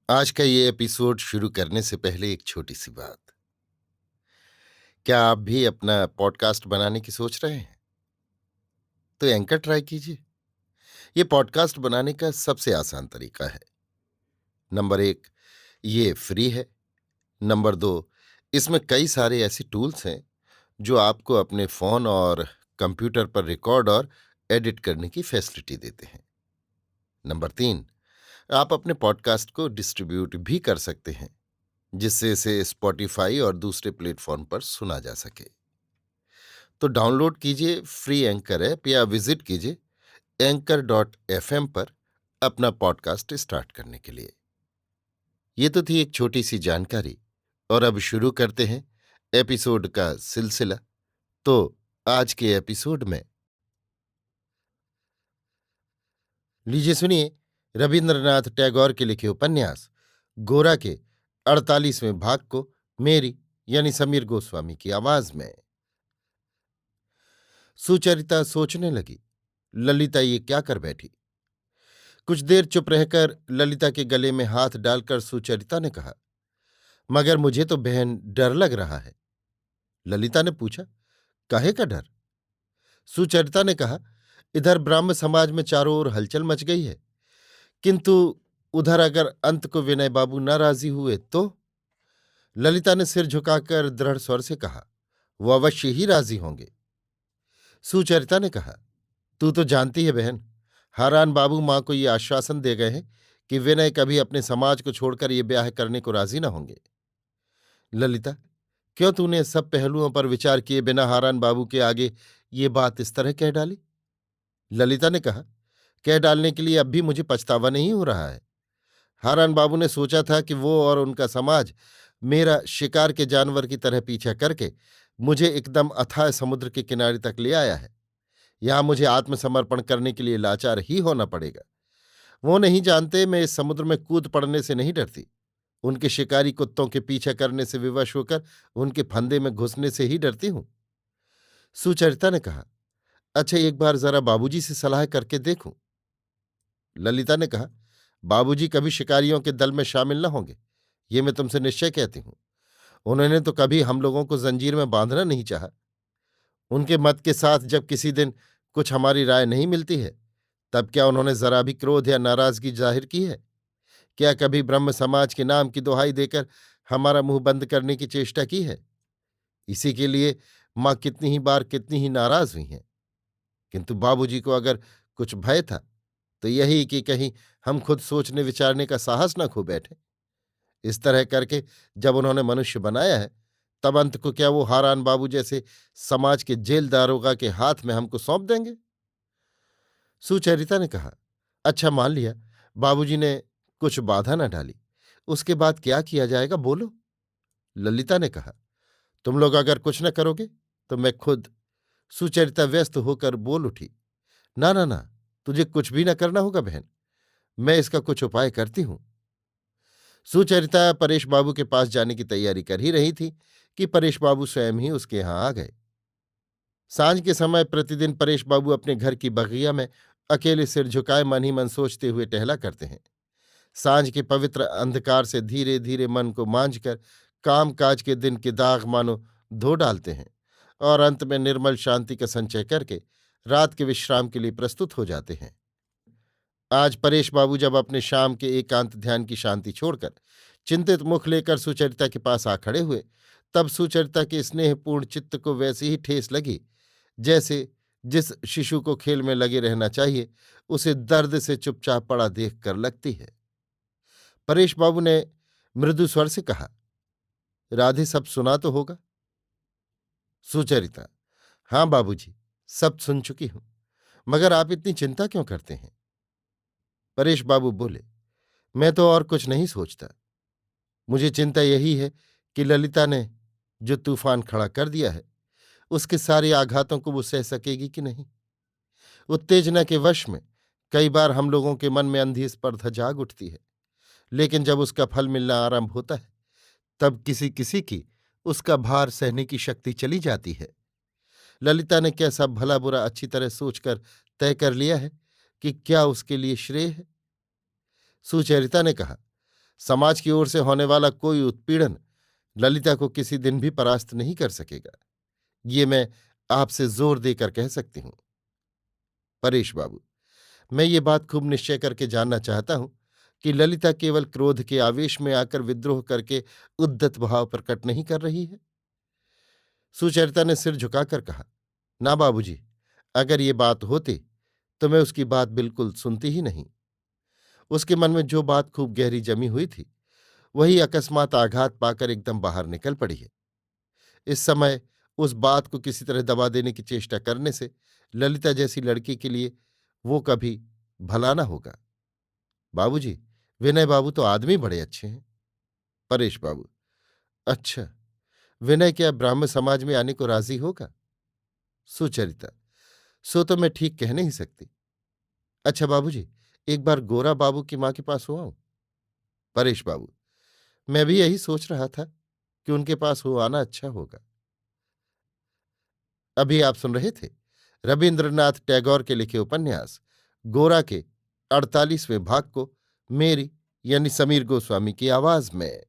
आज का ये एपिसोड शुरू करने से पहले एक छोटी सी बात। क्या आप भी अपना पॉडकास्ट बनाने की सोच रहे हैं? तो एंकर ट्राई कीजिए। ये पॉडकास्ट बनाने का सबसे आसान तरीका है। नंबर एक, ये फ्री है। नंबर दो, इसमें कई सारे ऐसे टूल्स हैं जो आपको अपने फोन और कंप्यूटर पर रिकॉर्ड और एडिट करने की फैसिलिटी देते हैं। नंबर तीन, आप अपने पॉडकास्ट को डिस्ट्रीब्यूट भी कर सकते हैं, जिससे इसे स्पॉटिफाई और दूसरे प्लेटफॉर्म पर सुना जा सके। तो डाउनलोड कीजिए फ्री एंकर ऐप या विजिट कीजिए anchor.fm पर अपना पॉडकास्ट स्टार्ट करने के लिए। ये तो थी एक छोटी सी जानकारी, और अब शुरू करते हैं एपिसोड का सिलसिला। तो आज के एपिसोड में लीजिए सुनिए रविंद्रनाथ टैगोर के लिखे उपन्यास गोरा के 48वें भाग को मेरी यानी समीर गोस्वामी की आवाज में। सुचरिता सोचने लगी, ललिता ये क्या कर बैठी। कुछ देर चुप रहकर ललिता के गले में हाथ डालकर सुचरिता ने कहा, मगर मुझे तो बहन डर लग रहा है। ललिता ने पूछा, काहे का डर? सुचरिता ने कहा, इधर ब्राह्म समाज में चारों ओर हलचल मच गई है, किंतु उधर अगर अंत को विनय बाबू न राजी हुए तो? ललिता ने सिर झुकाकर दृढ़ स्वर से कहा, वो अवश्य ही राजी होंगे। सुचरिता ने कहा, तू तो जानती है बहन, हारान बाबू मां को ये आश्वासन दे गए हैं कि विनय कभी अपने समाज को छोड़कर ये ब्याह करने को राजी न होंगे। ललिता, क्यों तूने सब पहलुओं पर विचार किए बिना हारान बाबू के आगे ये बात इस तरह कह डाली? ललिता ने कहा, कह डालने के लिए अब भी मुझे पछतावा नहीं हो रहा है। हारान बाबू ने सोचा था कि वो और उनका समाज मेरा शिकार के जानवर की तरह पीछा करके मुझे एकदम अथाह समुद्र के किनारे तक ले आया है। यहां मुझे आत्मसमर्पण करने के लिए लाचार ही होना पड़ेगा। वो नहीं जानते मैं इस समुद्र में कूद पड़ने से नहीं डरती, उनके शिकारी कुत्तों के पीछे करने से विवश होकर उनके फंदे में घुसने से ही डरती हूं। सुचरिता ने कहा, अच्छा एक बार जरा बाबूजी से सलाह करके देखूं। ललिता ने कहा, बाबूजी कभी शिकारियों के दल में शामिल न होंगे, ये मैं तुमसे निश्चय कहती हूं। उन्होंने तो कभी हम लोगों को जंजीर में बांधना नहीं चाहा। उनके मत के साथ जब किसी दिन कुछ हमारी राय नहीं मिलती है, तब क्या उन्होंने जरा भी क्रोध या नाराजगी जाहिर की है? क्या कभी ब्रह्म समाज के नाम की दुहाई देकर हमारा मुंह बंद करने की चेष्टा की है? इसी के लिए मां कितनी ही बार कितनी ही नाराज हुई हैं। किंतु बाबूजी को अगर कुछ भय था तो यही कि कहीं हम खुद सोचने विचारने का साहस न खो बैठे। इस तरह करके जब उन्होंने मनुष्य बनाया है, तब अंत को क्या वो हारान बाबू जैसे समाज के जेल दारोगा के हाथ में हमको सौंप देंगे? सुचरिता ने कहा, अच्छा मान लिया बाबूजी ने कुछ बाधा न डाली, उसके बाद क्या किया जाएगा बोलो। ललिता ने कहा, तुम लोग अगर कुछ न करोगे तो मैं खुद। सुचरिता व्यस्त होकर बोल उठी, ना ना ना, तुझे कुछ भी न करना होगा बहन, मैं इसका कुछ उपाय करती हूं। सुचरिता परेश बाबू के पास जाने की तैयारी कर ही रही थी कि परेश बाबू स्वयं ही उसके यहां आ गए। सांझ के समय प्रतिदिन परेश बाबू अपने घर की बगिया में अकेले सिर झुकाए मन ही मन सोचते हुए टहला करते हैं। सांझ के पवित्र अंधकार से धीरे धीरे मन को मांझकर काम काज के दिन के दाग मानो धो डालते हैं, और अंत में निर्मल शांति का संचय करके रात के विश्राम के लिए प्रस्तुत हो जाते हैं। आज परेश बाबू जब अपने शाम के एकांत ध्यान की शांति छोड़कर चिंतित मुख लेकर सुचरिता के पास आ खड़े हुए, तब सुचरिता के स्नेहपूर्ण चित्त को वैसी ही ठेस लगी जैसे जिस शिशु को खेल में लगे रहना चाहिए उसे दर्द से चुपचाप पड़ा देख कर लगती है। परेश बाबू ने मृदु स्वर से कहा, राधे सब सुना तो होगा? सुचरिता, हाँ बाबूजी, सब सुन चुकी हूं, मगर आप इतनी चिंता क्यों करते हैं? परेश बाबू बोले, मैं तो और कुछ नहीं सोचता। मुझे चिंता यही है कि ललिता ने जो तूफान खड़ा कर दिया है, उसके सारे आघातों को वो सह सकेगी कि नहीं। उत्तेजना के वश में कई बार हम लोगों के मन में अंधी स्पर्धा जाग उठती है, लेकिन जब उसका फल मिलना आरंभ होता है, तब किसी किसी की उसका भार सहने की शक्ति चली जाती है। ललिता ने कैसा भला बुरा अच्छी तरह सोचकर तय कर लिया है कि क्या उसके लिए श्रेय है। सुचरिता ने कहा, समाज की ओर से होने वाला कोई उत्पीड़न ललिता को किसी दिन भी परास्त नहीं कर सकेगा, ये मैं आपसे जोर देकर कह सकती हूं। परेश बाबू, मैं ये बात खूब निश्चय करके जानना चाहता हूं कि ललिता केवल क्रोध के आवेश में आकर विद्रोह करके उद्धत भाव प्रकट नहीं कर रही है। सुचरिता ने सिर झुकाकर कहा, ना बाबूजी, अगर ये बात होती तो मैं उसकी बात बिल्कुल सुनती ही नहीं। उसके मन में जो बात खूब गहरी जमी हुई थी, वही अकस्मात आघात पाकर एकदम बाहर निकल पड़ी है। इस समय उस बात को किसी तरह दबा देने की चेष्टा करने से ललिता जैसी लड़की के लिए वो कभी भला ना होगा। बाबूजी, विनय बाबू तो आदमी बड़े अच्छे हैं। परेश बाबू, अच्छा, विनय क्या ब्राह्मण समाज में आने को राजी होगा? सुचरिता, सो तो मैं ठीक कह नहीं सकती। अच्छा बाबूजी, एक बार गोरा बाबू की मां के पास हो आऊं? परेश बाबू, मैं भी यही सोच रहा था कि उनके पास हो आना अच्छा होगा। अभी आप सुन रहे थे रविन्द्रनाथ टैगोर के लिखे उपन्यास गोरा के 48वें भाग को मेरी यानी समीर गोस्वामी की आवाज में।